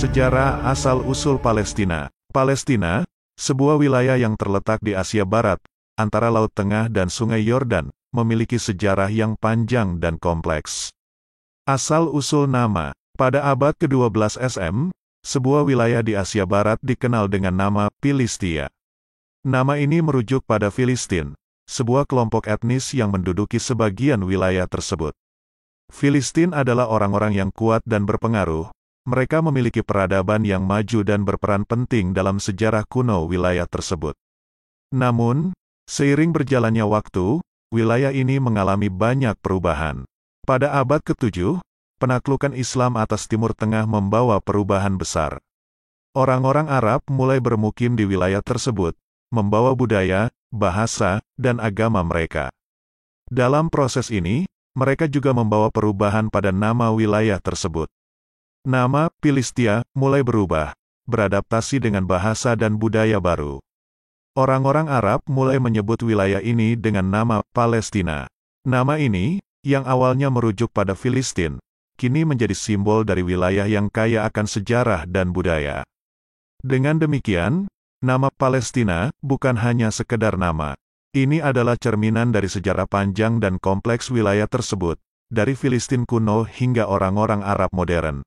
Sejarah asal-usul Palestina. Palestina, sebuah wilayah yang terletak di Asia Barat, antara Laut Tengah dan Sungai Yordan, memiliki sejarah yang panjang dan kompleks. Asal-usul nama. Pada abad ke-12 SM, sebuah wilayah di Asia Barat dikenal dengan nama Filistia. Nama ini merujuk pada Filistin, sebuah kelompok etnis yang menduduki sebagian wilayah tersebut. Filistin adalah orang-orang yang kuat dan berpengaruh. Mereka memiliki peradaban yang maju dan berperan penting dalam sejarah kuno wilayah tersebut. Namun, seiring berjalannya waktu, wilayah ini mengalami banyak perubahan. Pada abad ke-7, penaklukan Islam atas Timur Tengah membawa perubahan besar. Orang-orang Arab mulai bermukim di wilayah tersebut, membawa budaya, bahasa, dan agama mereka. Dalam proses ini, mereka juga membawa perubahan pada nama wilayah tersebut. Nama Filistia mulai berubah, beradaptasi dengan bahasa dan budaya baru. Orang-orang Arab mulai menyebut wilayah ini dengan nama Palestina. Nama ini, yang awalnya merujuk pada Filistin, kini menjadi simbol dari wilayah yang kaya akan sejarah dan budaya. Dengan demikian, nama Palestina bukan hanya sekedar nama. Ini adalah cerminan dari sejarah panjang dan kompleks wilayah tersebut, dari Filistin kuno hingga orang-orang Arab modern.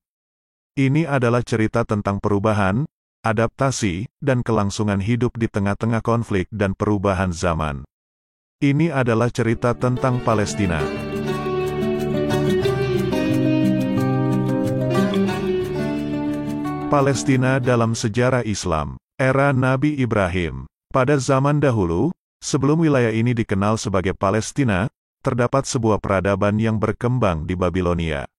Ini adalah cerita tentang perubahan, adaptasi, dan kelangsungan hidup di tengah-tengah konflik dan perubahan zaman. Ini adalah cerita tentang Palestina. Palestina dalam sejarah Islam. Era Nabi Ibrahim. Pada zaman dahulu, sebelum wilayah ini dikenal sebagai Palestina, terdapat sebuah peradaban yang berkembang di Babilonia.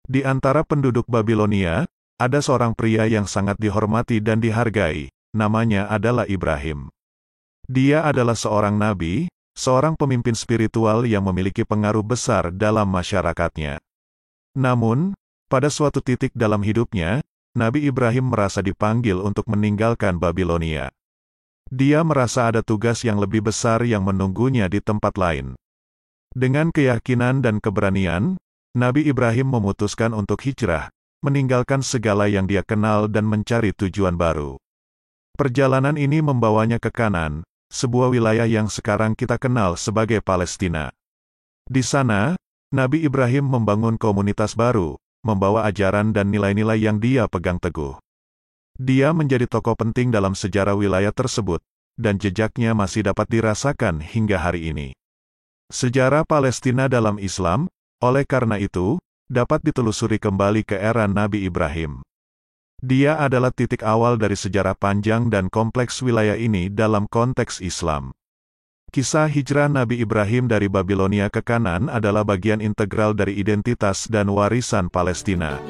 Di antara penduduk Babilonia, ada seorang pria yang sangat dihormati dan dihargai, namanya adalah Ibrahim. Dia adalah seorang nabi, seorang pemimpin spiritual yang memiliki pengaruh besar dalam masyarakatnya. Namun, pada suatu titik dalam hidupnya, Nabi Ibrahim merasa dipanggil untuk meninggalkan Babilonia. Dia merasa ada tugas yang lebih besar yang menunggunya di tempat lain. Dengan keyakinan dan keberanian, Nabi Ibrahim memutuskan untuk hijrah, meninggalkan segala yang dia kenal dan mencari tujuan baru. Perjalanan ini membawanya ke Kanan, sebuah wilayah yang sekarang kita kenal sebagai Palestina. Di sana, Nabi Ibrahim membangun komunitas baru, membawa ajaran dan nilai-nilai yang dia pegang teguh. Dia menjadi tokoh penting dalam sejarah wilayah tersebut, dan jejaknya masih dapat dirasakan hingga hari ini. Sejarah Palestina dalam Islam, oleh karena itu, dapat ditelusuri kembali ke era Nabi Ibrahim. Dia adalah titik awal dari sejarah panjang dan kompleks wilayah ini dalam konteks Islam. Kisah hijrah Nabi Ibrahim dari Babilonia ke Kanan adalah bagian integral dari identitas dan warisan Palestina.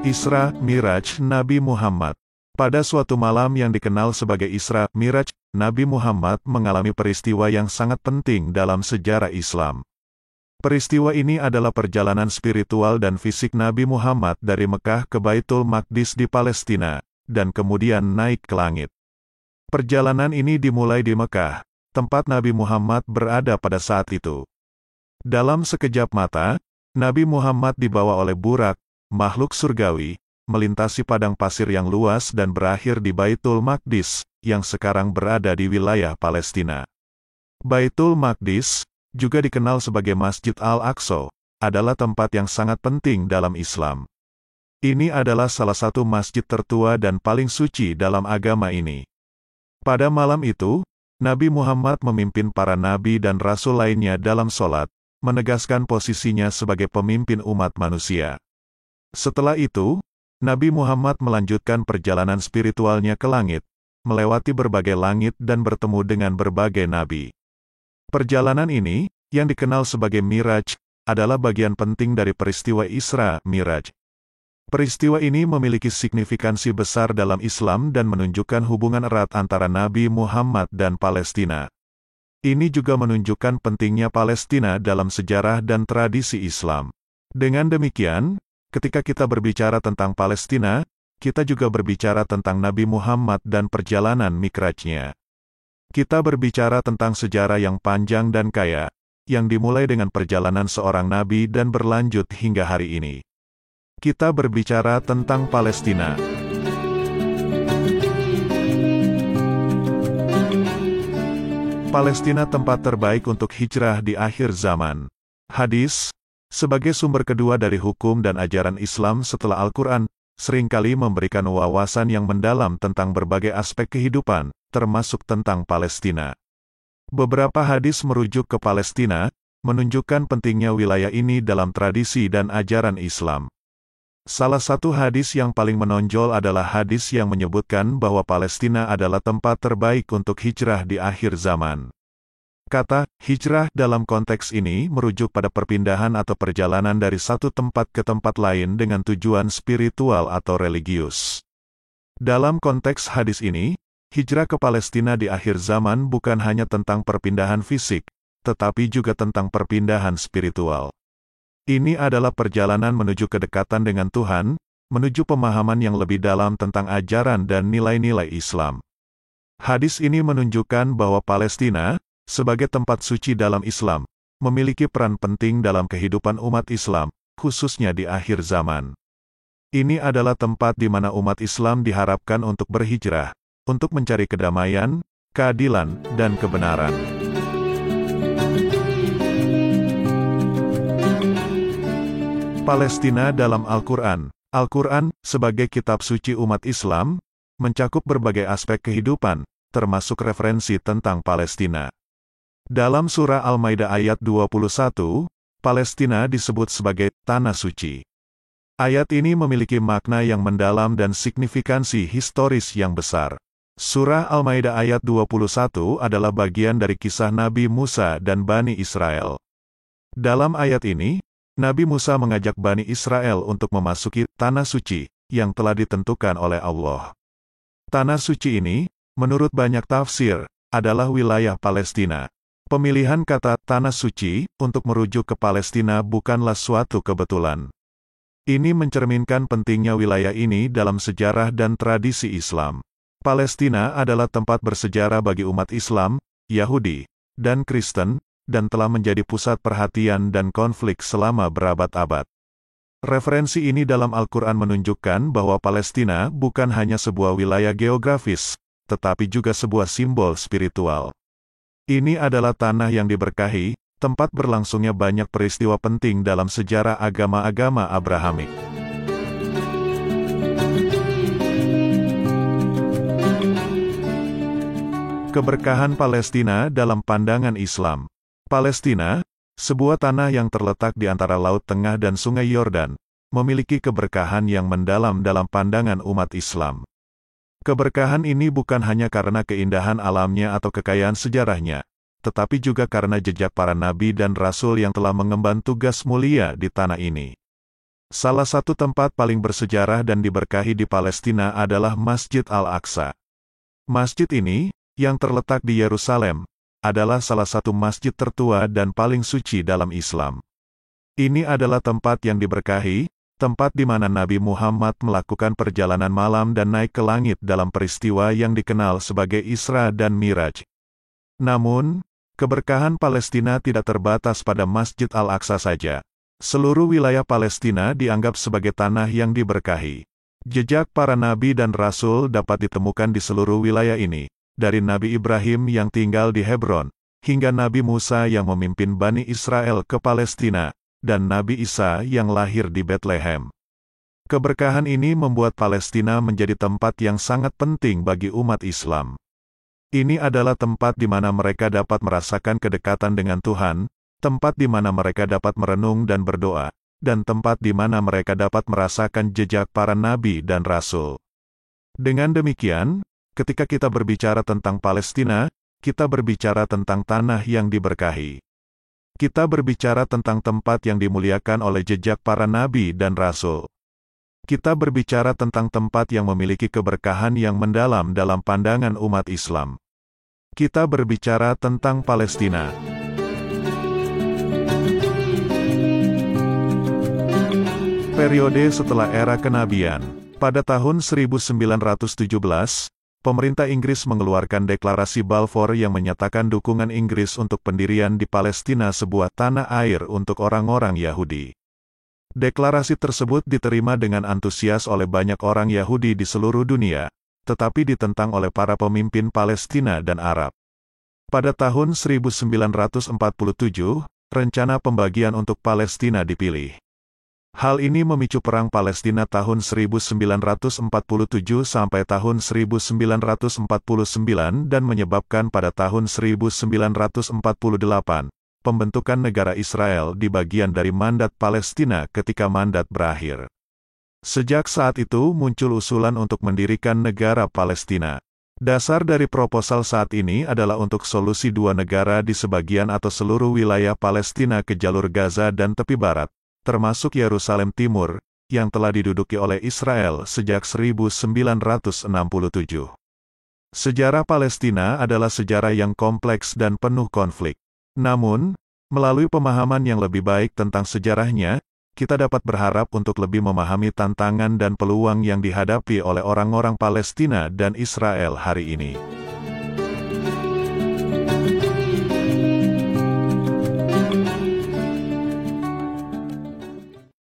Isra Miraj Nabi Muhammad. Pada suatu malam yang dikenal sebagai Isra Miraj, Nabi Muhammad mengalami peristiwa yang sangat penting dalam sejarah Islam. Peristiwa ini adalah perjalanan spiritual dan fisik Nabi Muhammad dari Mekah ke Baitul Maqdis di Palestina, dan kemudian naik ke langit. Perjalanan ini dimulai di Mekah, tempat Nabi Muhammad berada pada saat itu. Dalam sekejap mata, Nabi Muhammad dibawa oleh burak, makhluk surgawi, melintasi padang pasir yang luas dan berakhir di Baitul Maqdis, yang sekarang berada di wilayah Palestina. Baitul Maqdis, juga dikenal sebagai Masjid Al-Aqsa, adalah tempat yang sangat penting dalam Islam. Ini adalah salah satu masjid tertua dan paling suci dalam agama ini. Pada malam itu, Nabi Muhammad memimpin para nabi dan rasul lainnya dalam sholat, menegaskan posisinya sebagai pemimpin umat manusia. Setelah itu, Nabi Muhammad melanjutkan perjalanan spiritualnya ke langit, melewati berbagai langit dan bertemu dengan berbagai nabi. Perjalanan ini, yang dikenal sebagai Miraj, adalah bagian penting dari peristiwa Isra Miraj. Peristiwa ini memiliki signifikansi besar dalam Islam dan menunjukkan hubungan erat antara Nabi Muhammad dan Palestina. Ini juga menunjukkan pentingnya Palestina dalam sejarah dan tradisi Islam. Dengan demikian, ketika kita berbicara tentang Palestina, kita juga berbicara tentang Nabi Muhammad dan perjalanan mikrajnya. Kita berbicara tentang sejarah yang panjang dan kaya, yang dimulai dengan perjalanan seorang nabi dan berlanjut hingga hari ini. Kita berbicara tentang Palestina. Palestina tempat terbaik untuk hijrah di akhir zaman. Hadis, sebagai sumber kedua dari hukum dan ajaran Islam setelah Al-Quran, seringkali memberikan wawasan yang mendalam tentang berbagai aspek kehidupan, termasuk tentang Palestina. Beberapa hadis merujuk ke Palestina, menunjukkan pentingnya wilayah ini dalam tradisi dan ajaran Islam. Salah satu hadis yang paling menonjol adalah hadis yang menyebutkan bahwa Palestina adalah tempat terbaik untuk hijrah di akhir zaman. Kata hijrah dalam konteks ini merujuk pada perpindahan atau perjalanan dari satu tempat ke tempat lain dengan tujuan spiritual atau religius. Dalam konteks hadis ini, hijrah ke Palestina di akhir zaman bukan hanya tentang perpindahan fisik, tetapi juga tentang perpindahan spiritual. Ini adalah perjalanan menuju kedekatan dengan Tuhan, menuju pemahaman yang lebih dalam tentang ajaran dan nilai-nilai Islam. Hadis ini menunjukkan bahwa Palestina, sebagai tempat suci dalam Islam, memiliki peran penting dalam kehidupan umat Islam, khususnya di akhir zaman. Ini adalah tempat di mana umat Islam diharapkan untuk berhijrah, untuk mencari kedamaian, keadilan, dan kebenaran. Palestina dalam Al-Quran. Al-Quran, sebagai kitab suci umat Islam, mencakup berbagai aspek kehidupan, termasuk referensi tentang Palestina. Dalam surah Al-Maidah ayat 21, Palestina disebut sebagai tanah suci. Ayat ini memiliki makna yang mendalam dan signifikansi historis yang besar. Surah Al-Maidah ayat 21 adalah bagian dari kisah Nabi Musa dan Bani Israel. Dalam ayat ini, Nabi Musa mengajak Bani Israel untuk memasuki tanah suci yang telah ditentukan oleh Allah. Tanah suci ini, menurut banyak tafsir, adalah wilayah Palestina. Pemilihan kata tanah suci untuk merujuk ke Palestina bukanlah suatu kebetulan. Ini mencerminkan pentingnya wilayah ini dalam sejarah dan tradisi Islam. Palestina adalah tempat bersejarah bagi umat Islam, Yahudi, dan Kristen, dan telah menjadi pusat perhatian dan konflik selama berabad-abad. Referensi ini dalam Al-Quran menunjukkan bahwa Palestina bukan hanya sebuah wilayah geografis, tetapi juga sebuah simbol spiritual. Ini adalah tanah yang diberkahi, tempat berlangsungnya banyak peristiwa penting dalam sejarah agama-agama Abrahamik. Keberkahan Palestina dalam pandangan Islam. Palestina, sebuah tanah yang terletak di antara Laut Tengah dan Sungai Yordan, memiliki keberkahan yang mendalam dalam pandangan umat Islam. Keberkahan ini bukan hanya karena keindahan alamnya atau kekayaan sejarahnya, tetapi juga karena jejak para nabi dan rasul yang telah mengemban tugas mulia di tanah ini. Salah satu tempat paling bersejarah dan diberkahi di Palestina adalah Masjid Al-Aqsa. Masjid ini, yang terletak di Yerusalem, adalah salah satu masjid tertua dan paling suci dalam Islam. Ini adalah tempat yang diberkahi, tempat di mana Nabi Muhammad melakukan perjalanan malam dan naik ke langit dalam peristiwa yang dikenal sebagai Isra dan Miraj. Namun, keberkahan Palestina tidak terbatas pada Masjid Al-Aqsa saja. Seluruh wilayah Palestina dianggap sebagai tanah yang diberkahi. Jejak para nabi dan rasul dapat ditemukan di seluruh wilayah ini, dari Nabi Ibrahim yang tinggal di Hebron, hingga Nabi Musa yang memimpin Bani Israel ke Palestina, dan Nabi Isa yang lahir di Bethlehem. Keberkahan ini membuat Palestina menjadi tempat yang sangat penting bagi umat Islam. Ini adalah tempat di mana mereka dapat merasakan kedekatan dengan Tuhan, tempat di mana mereka dapat merenung dan berdoa, dan tempat di mana mereka dapat merasakan jejak para nabi dan rasul. Dengan demikian, ketika kita berbicara tentang Palestina, kita berbicara tentang tanah yang diberkahi. Kita berbicara tentang tempat yang dimuliakan oleh jejak para nabi dan rasul. Kita berbicara tentang tempat yang memiliki keberkahan yang mendalam dalam pandangan umat Islam. Kita berbicara tentang Palestina. Periode setelah era kenabian. Pada tahun 1917, pemerintah Inggris mengeluarkan deklarasi Balfour yang menyatakan dukungan Inggris untuk pendirian di Palestina sebuah tanah air untuk orang-orang Yahudi. Deklarasi tersebut diterima dengan antusias oleh banyak orang Yahudi di seluruh dunia, tetapi ditentang oleh para pemimpin Palestina dan Arab. Pada tahun 1947, rencana pembagian untuk Palestina dipilih. Hal ini memicu Perang Palestina tahun 1947 sampai tahun 1949 dan menyebabkan pada tahun 1948, pembentukan negara Israel di bagian dari mandat Palestina ketika mandat berakhir. Sejak saat itu muncul usulan untuk mendirikan negara Palestina. Dasar dari proposal saat ini adalah untuk solusi dua negara di sebagian atau seluruh wilayah Palestina ke jalur Gaza dan tepi barat, termasuk Yerusalem Timur, yang telah diduduki oleh Israel sejak 1967. Sejarah Palestina adalah sejarah yang kompleks dan penuh konflik. Namun, melalui pemahaman yang lebih baik tentang sejarahnya, kita dapat berharap untuk lebih memahami tantangan dan peluang yang dihadapi oleh orang-orang Palestina dan Israel hari ini.